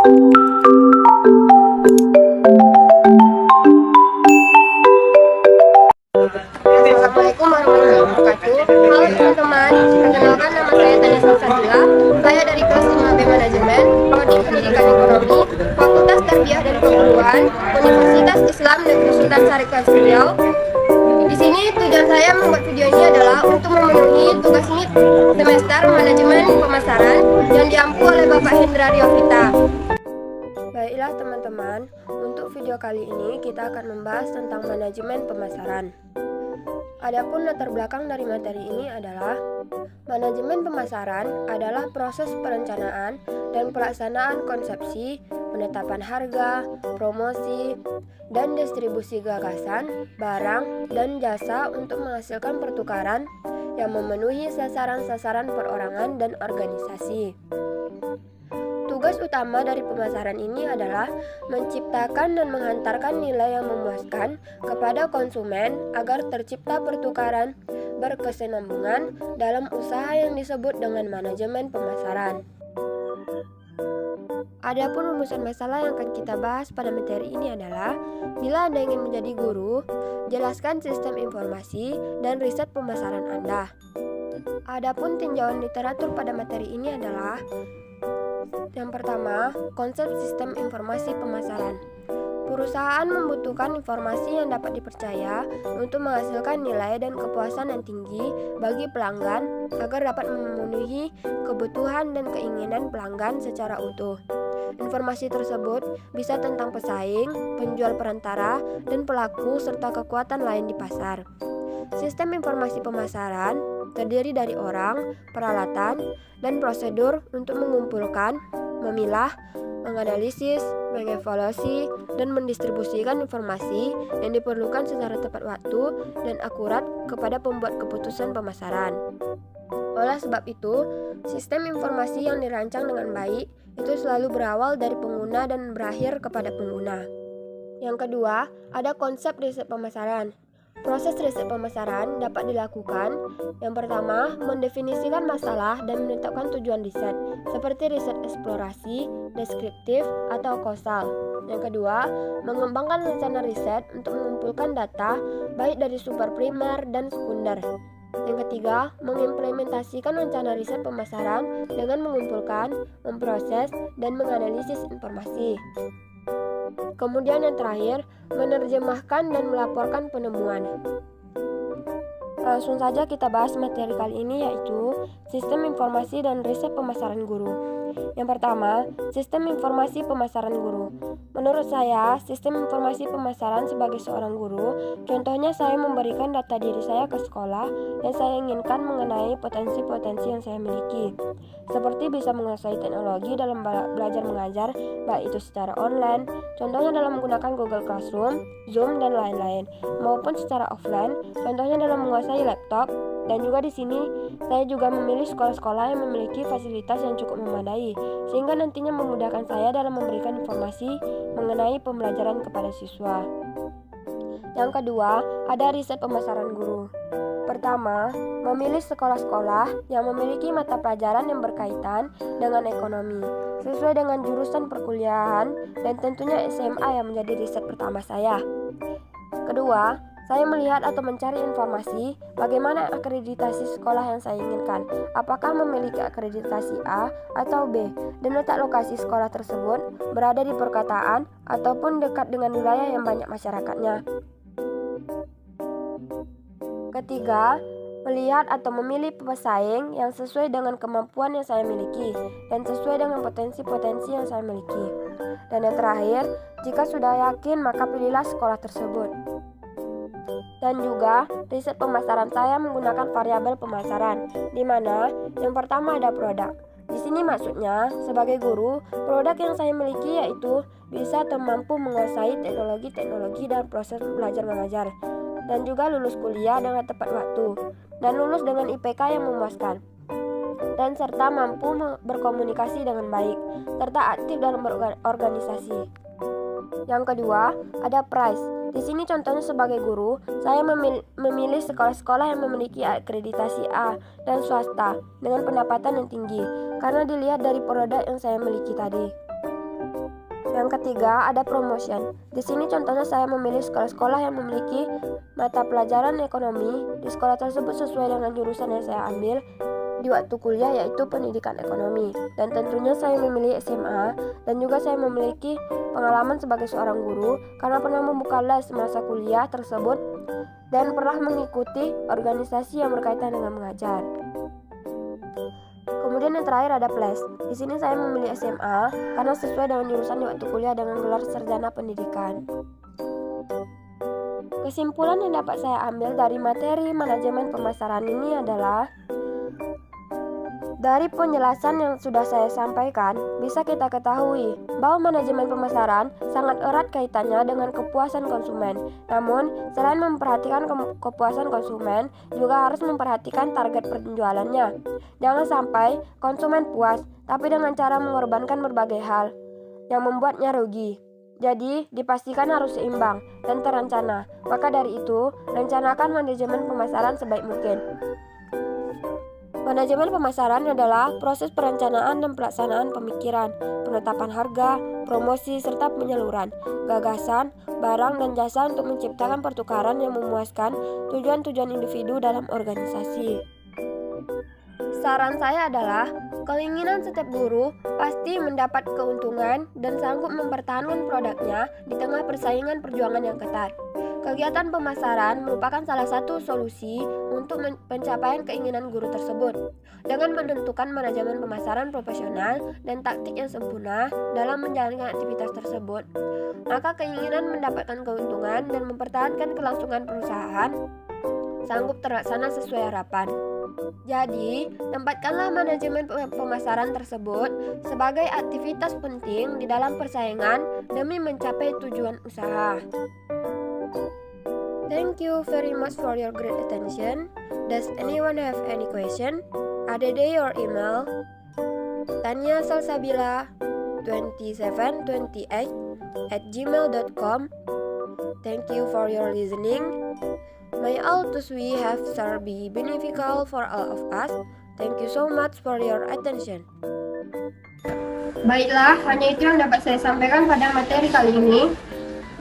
Assalamualaikum warahmatullahi wabarakatuh. Halo teman-teman, perkenalkan nama saya Tanya Salsabila. Saya dari kelas 5B Manajemen, Prodi Pendidikan Ekonomi, Fakultas Tarbiyah dan Keguruan, Universitas Islam Negeri Sultan Syarifah Riau. Di sini tujuan saya membuat video ini adalah untuk memenuhi tugas NIT semester Manajemen Pemasaran yang diampu oleh Bapak Hendra Riovita. Baiklah teman-teman, untuk video kali ini kita akan membahas tentang manajemen pemasaran. Adapun latar belakang dari materi ini adalah manajemen pemasaran adalah proses perencanaan dan pelaksanaan konsepsi, penetapan harga, promosi, dan distribusi gagasan, barang, dan jasa untuk menghasilkan pertukaran yang memenuhi sasaran-sasaran perorangan dan organisasi. Tugas utama dari pemasaran ini adalah menciptakan dan menghantarkan nilai yang memuaskan kepada konsumen agar tercipta pertukaran berkesinambungan dalam usaha yang disebut dengan manajemen pemasaran. Adapun rumusan masalah yang akan kita bahas pada materi ini adalah bila Anda ingin menjadi guru, jelaskan sistem informasi dan riset pemasaran Anda. Adapun tinjauan literatur pada materi ini adalah yang pertama, konsep sistem informasi pemasaran. Perusahaan membutuhkan informasi yang dapat dipercaya untuk menghasilkan nilai dan kepuasan yang tinggi bagi pelanggan agar dapat memenuhi kebutuhan dan keinginan pelanggan secara utuh. Informasi tersebut bisa tentang pesaing, penjual perantara, dan pelaku serta kekuatan lain di pasar. Sistem informasi pemasaran terdiri dari orang, peralatan, dan prosedur untuk mengumpulkan, memilah, menganalisis, mengevaluasi, dan mendistribusikan informasi yang diperlukan secara tepat waktu dan akurat kepada pembuat keputusan pemasaran. Oleh sebab itu, sistem informasi yang dirancang dengan baik itu selalu berawal dari pengguna dan berakhir kepada pengguna. Yang kedua, ada konsep riset pemasaran. Proses riset pemasaran dapat dilakukan. Yang pertama, mendefinisikan masalah dan menetapkan tujuan riset, seperti riset eksplorasi, deskriptif, atau kausal. Yang kedua, mengembangkan rencana riset untuk mengumpulkan data baik dari sumber primer dan sekunder. Yang ketiga, mengimplementasikan rencana riset pemasaran dengan mengumpulkan, memproses, dan menganalisis informasi. Kemudian yang terakhir, menerjemahkan dan melaporkan penemuan. Langsung saja kita bahas materi kali ini, yaitu sistem informasi dan riset pemasaran guru. Yang pertama, sistem informasi pemasaran guru. Menurut saya, sistem informasi pemasaran sebagai seorang guru, contohnya saya memberikan data diri saya ke sekolah yang saya inginkan mengenai potensi-potensi yang saya miliki. Seperti bisa menguasai teknologi dalam belajar mengajar, baik itu secara online, contohnya dalam menggunakan Google Classroom, Zoom, dan lain-lain, maupun secara offline, contohnya dalam menguasai laptop. Dan juga di sini saya juga memilih sekolah-sekolah yang memiliki fasilitas yang cukup memadai, sehingga nantinya memudahkan saya dalam memberikan informasi mengenai pembelajaran kepada siswa. Yang kedua, ada riset pemasaran guru. Pertama, memilih sekolah-sekolah yang memiliki mata pelajaran yang berkaitan dengan ekonomi, sesuai dengan jurusan perkuliahan, dan tentunya SMA yang menjadi riset pertama saya. Kedua, saya melihat atau mencari informasi bagaimana akreditasi sekolah yang saya inginkan, apakah memiliki akreditasi A atau B, dan letak lokasi sekolah tersebut berada di perkotaan ataupun dekat dengan wilayah yang banyak masyarakatnya. Ketiga, melihat atau memilih pesaing yang sesuai dengan kemampuan yang saya miliki dan sesuai dengan potensi-potensi yang saya miliki. Dan yang terakhir, jika sudah yakin maka pilihlah sekolah tersebut. Dan juga, riset pemasaran saya menggunakan variabel pemasaran, di mana yang pertama ada produk. Di sini maksudnya, sebagai guru, produk yang saya miliki yaitu bisa atau mampu menguasai teknologi dan proses belajar mengajar, dan juga lulus kuliah dengan tepat waktu, dan lulus dengan IPK yang memuaskan, dan serta mampu berkomunikasi dengan baik, serta aktif dalam berorganisasi. Yang kedua, ada price. Di sini contohnya sebagai guru, saya memilih sekolah-sekolah yang memiliki akreditasi A dan swasta dengan pendapatan yang tinggi, karena dilihat dari produk yang saya miliki tadi. Yang ketiga, ada promotion. Di sini contohnya saya memilih sekolah-sekolah yang memiliki mata pelajaran ekonomi. Di sekolah tersebut sesuai dengan jurusan yang saya ambil di waktu kuliah, yaitu pendidikan ekonomi. Dan tentunya saya memilih SMA, dan juga saya memiliki pengalaman sebagai seorang guru karena pernah membuka les semasa kuliah tersebut dan pernah mengikuti organisasi yang berkaitan dengan mengajar. Kemudian yang terakhir ada plus. Di sini saya memilih SMA karena sesuai dengan jurusan di waktu kuliah dengan gelar sarjana pendidikan. Kesimpulan yang dapat saya ambil dari materi manajemen pemasaran ini adalah, dari penjelasan yang sudah saya sampaikan, bisa kita ketahui bahwa manajemen pemasaran sangat erat kaitannya dengan kepuasan konsumen. Namun, selain memperhatikan kepuasan konsumen, juga harus memperhatikan target penjualannya. Jangan sampai konsumen puas, tapi dengan cara mengorbankan berbagai hal yang membuatnya rugi. Jadi, dipastikan harus seimbang dan terencana. Maka dari itu, rencanakan manajemen pemasaran sebaik mungkin. Manajemen pemasaran adalah proses perencanaan dan pelaksanaan pemikiran, penetapan harga, promosi, serta penyaluran gagasan, barang, dan jasa untuk menciptakan pertukaran yang memuaskan tujuan-tujuan individu dalam organisasi. Saran saya adalah, keinginan setiap guru pasti mendapat keuntungan dan sanggup mempertahankan produknya di tengah persaingan perjuangan yang ketat. Kegiatan pemasaran merupakan salah satu solusi untuk pencapaian keinginan guru tersebut. Dengan menentukan manajemen pemasaran profesional dan taktik yang sempurna dalam menjalankan aktivitas tersebut, maka keinginan mendapatkan keuntungan dan mempertahankan kelangsungan perusahaan sanggup terlaksana sesuai harapan. Jadi, tempatkanlah manajemen pemasaran tersebut sebagai aktivitas penting di dalam persaingan demi mencapai tujuan usaha. Thank you very much for your great attention. Does anyone have any question? Add your email tanyaselsabila2728@gmail.com. Thank you for your listening. May all those we have shared be beneficial for all of us. Thank you so much for your attention. Baiklah, hanya itu yang dapat saya sampaikan pada materi kali ini.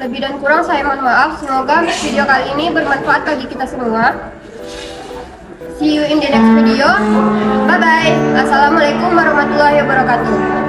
Lebih dan kurang saya mohon maaf. Semoga video kali ini bermanfaat bagi kita semua. See you in the next video. Bye bye. Assalamualaikum warahmatullahi wabarakatuh.